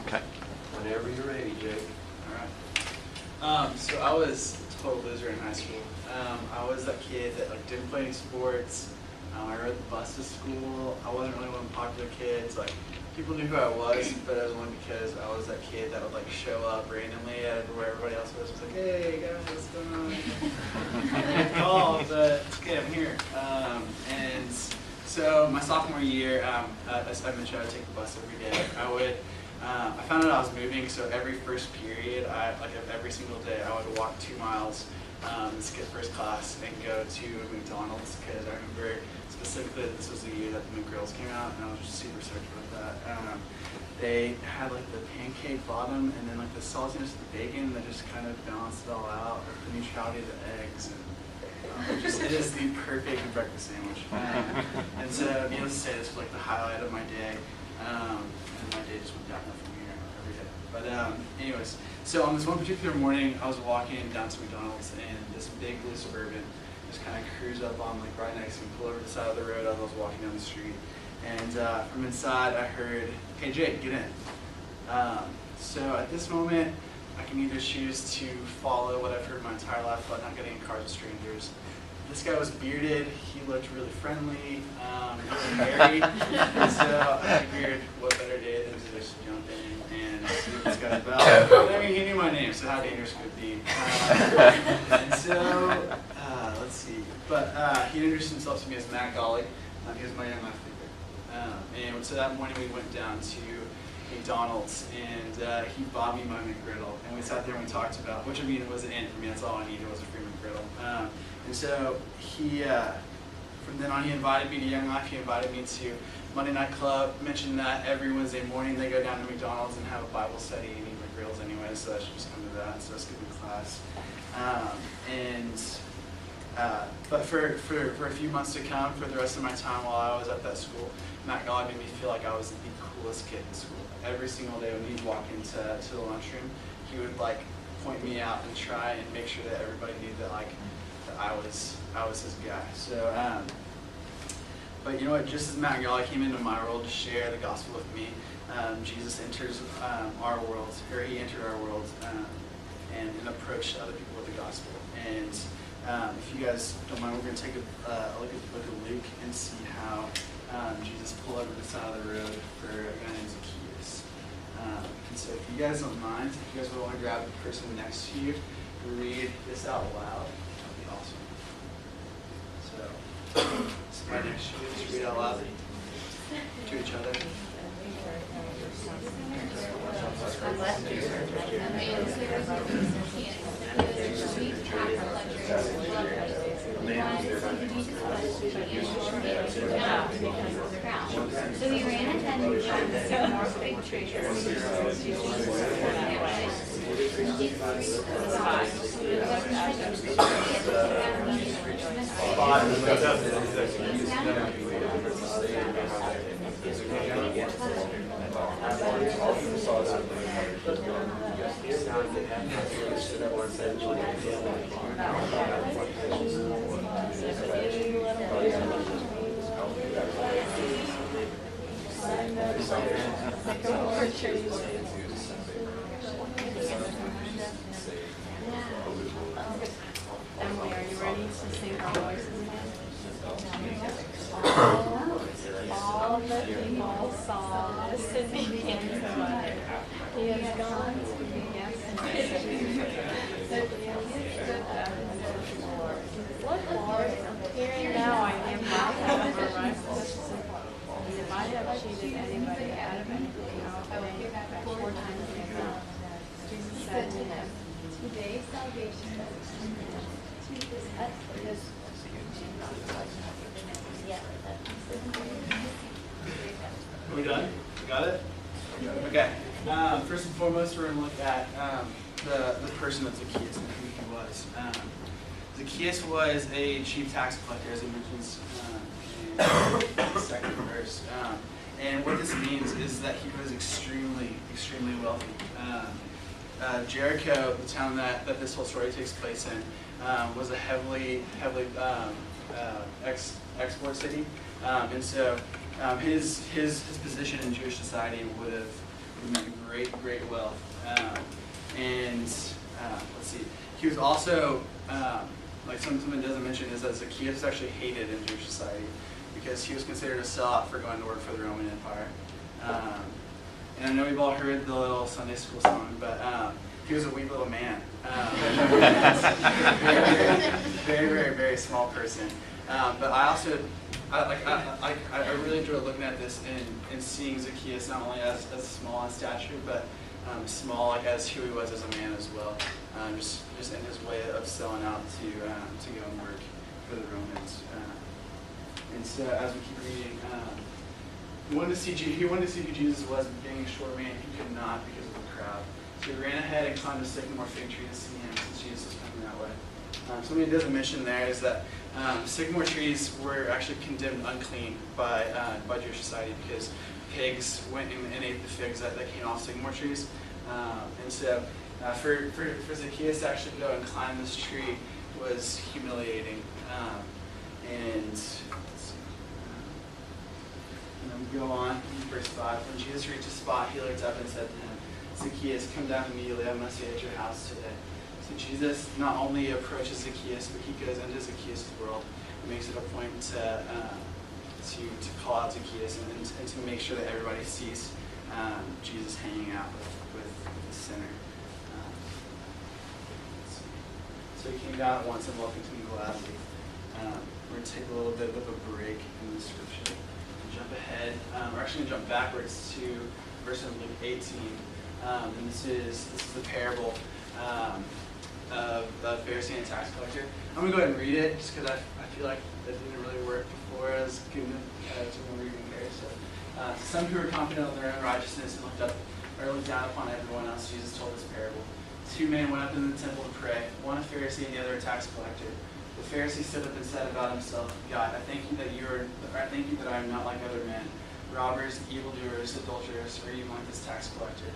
Okay. Whenever you're ready, Jake. All right. So I was a total loser in high school. I was that kid that didn't play any sports. I rode the bus to school. I wasn't really one of the popular kids. People knew who I was, but it was only because I was that kid that would show up randomly at where everybody else was like, hey guys, what's going on? I didn't call, but it's okay, I'm here. And so my sophomore year, as I mentioned, I would take the bus every day. I found out I was moving, so every first period, every single day, I would walk 2 miles, skip first class, and go to McDonald's, because I remember specifically that this was the year that the McGrills came out, and I was just super stoked about that. They had the pancake bottom, and then the saltiness of the bacon that just kind of balanced it all out, the neutrality of the eggs, and it is the perfect breakfast sandwich. And so, needless to say, this was the highlight of my day. And my day just went downhill from here every day. But anyways, so on this one particular morning, I was walking down to McDonald's, and this big blue Suburban just kind of cruised up on right next to me, pull over the side of the road as I was walking down the street. And from inside, I heard, "Hey Jake, get in." So at this moment, I can either choose to follow what I've heard my entire life about not getting in cars with strangers. This guy was bearded, he looked really friendly, he was married, and so I figured what better day than to just jump in and see what this guy's about. I mean, he knew my name, so how dangerous could it be? And so, let's see, but he introduced himself to me as Matt Golly. He was my young life leader. And so that morning we went down to McDonald's, and he bought me my McGriddle, and we sat there and we talked about, which was an end for me, that's all I needed was a free McGriddle. And so he, from then on, he invited me to Young Life. He invited me to Monday Night Club. Mentioned that every Wednesday morning they go down to McDonald's and have a Bible study and eat McGrills anyway, so I should just come to that. So I skipped the class. But for a few months to come, for the rest of my time while I was at that school, Matt God made me feel like I was the coolest kid in school. Every single day when he'd walk into the lunchroom, he would point me out and try and make sure that everybody knew that I was his guy. So, but you know what? Just as Matt Galley came into my world to share the gospel with me, Jesus enters our world, or he entered our world, and approached other people with the gospel. And if you guys don't mind, we're going to take a look at the book of Luke and see how Jesus pulled over the side of the road for a guy named Zacchaeus. And so, if you guys don't mind, if you guys would want to grab the person next to you, read this out loud. Awesome. So right next to you, just read out loud to each other. So we ran and then some more big treasures. Emily, are you ready to sing our voices again? All the people saw the city begin to wonder. He has gone to be yesterday. Look, Lord, here and now I am my heaven of righteousness. If I have cheated anybody out of anything, I will give back 4 times enough. Jesus said to him, Today's salvation Are we done? We got it? Okay. First and foremost, we're going to look at the person of Zacchaeus and who he was. Zacchaeus was a chief tax collector, as he mentions in the second verse. And what this means is that he was extremely, extremely wealthy. Jericho, the town that this whole story takes place in, was a heavily export city, and so his position in Jewish society would He meant great wealth. Let's see, he was also, like something it doesn't mention is that Zacchaeus was actually hated in Jewish society because he was considered a sellout for going to work for the Roman Empire. And I know we've all heard the little Sunday school song, but he was a wee little man. Very small person. But I also, I really enjoy looking at this and seeing Zacchaeus not only as small in stature, but small like as who he was as a man as well. Just in his way of selling out to go and work for the Romans. And so as we keep reading, he wanted to see who Jesus was, but being a short man, he could not because of the crowd. So he ran ahead and climbed a sycamore fig tree to see him, since Jesus was coming that way. Something he doesn't mention there is that sycamore trees were actually condemned unclean by Jewish society because pigs went and ate the figs that came off sycamore trees. And so for Zacchaeus to actually go and climb this tree was humiliating. And we go on in verse 5. When Jesus reached a spot, he looked up and said to him, Zacchaeus, come down immediately. I must stay at your house today. So Jesus not only approaches Zacchaeus, but he goes into Zacchaeus' world and makes it a point to call out Zacchaeus and to make sure that everybody sees Jesus hanging out with the sinner. So he came down at once and welcomed him gladly. We're going to take a little bit of a break in the scripture. Jump ahead. We're actually going to jump backwards to verse of Luke 18. And this is the parable of the Pharisee and tax collector. I'm going to go ahead and read it just because I feel like that didn't really work before I was giving it to reading here. So, some who were confident of their own righteousness and looked down upon everyone else, Jesus told this parable. 2 men went up into the temple to pray, one a Pharisee and the other a tax collector. The Pharisee stood up and said about himself, God, I thank you that I am not like other men, robbers, evildoers, adulterers, or even like this tax collector.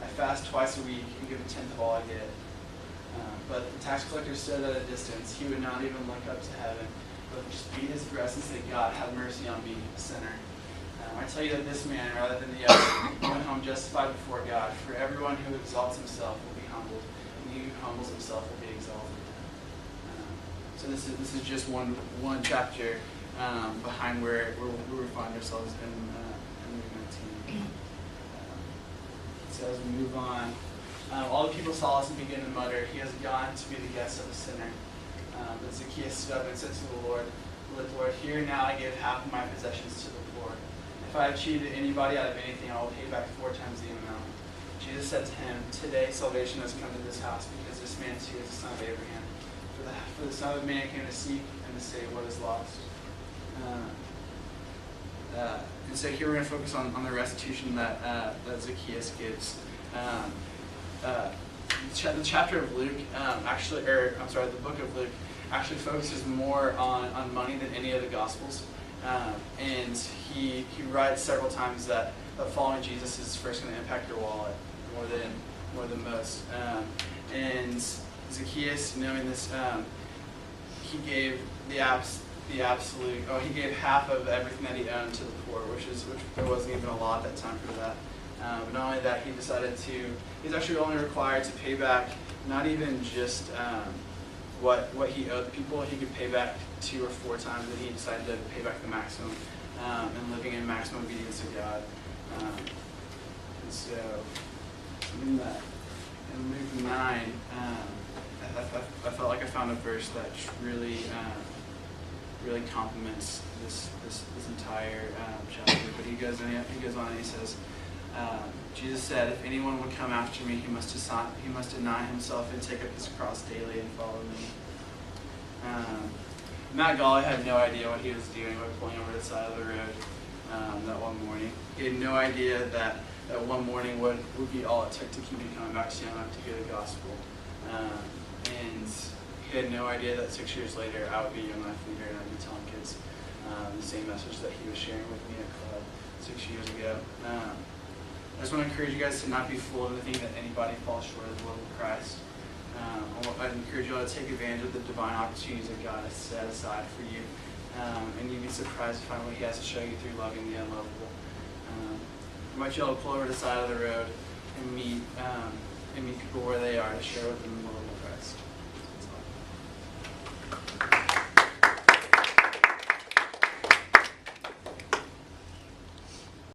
I fast twice a week and give a tenth of all I get. But the tax collector stood at a distance. He would not even look up to heaven, but just beat his breast and say, God, have mercy on me, a sinner. I tell you that this man, rather than the other, went home justified before God. For everyone who exalts himself will be humbled, and he who humbles himself will be exalted. So this is just one chapter behind where we find ourselves in Luke 19. So as we move on, all the people saw us and began to mutter, he has gone to be the guest of a sinner. But Zacchaeus stood up and said to the Lord, Lord, here now I give half of my possessions to the poor. If I have cheated anybody out of anything, I will pay back 4 times the amount. Jesus said to him, today salvation has come to this house, because this man too is the son of Abraham. For the Son of Man came to seek and to save what is lost. And so here we're going to focus on the restitution that Zacchaeus gives. The chapter of Luke, the book of Luke, actually focuses more on money than any of the Gospels. And he writes several times that following Jesus is first going to impact your wallet more than most. And Zacchaeus, knowing this, he gave he gave half of everything that he owned to the poor, which there wasn't even a law at that time for that. But not only that, he's actually only required to pay back not even just what he owed the people. He could pay back 2 or 4 times, and he decided to pay back the maximum, and living in maximum obedience to God. And so, in Luke 9, I felt like I found a verse that just really complements this entire chapter. But he goes on and he says, Jesus said, if anyone would come after me, he must deny himself and take up his cross daily and follow me. Matt Gawley had no idea what he was doing by pulling over the side of the road that one morning. He had no idea that one morning would be all it took to keep me coming back to him to hear the gospel. And he had no idea that 6 years later I would be a young life leader and I'd be telling kids the same message that he was sharing with me at club 6 years ago. I just want to encourage you guys to not be fooled into thinking that anybody falls short of the love of Christ. I encourage you all to take advantage of the divine opportunities that God has set aside for you. And you'd be surprised to find what he has to show you through loving the unlovable. You might be able to pull over to the side of the road and meet people where they are to share with them a little bit of Christ.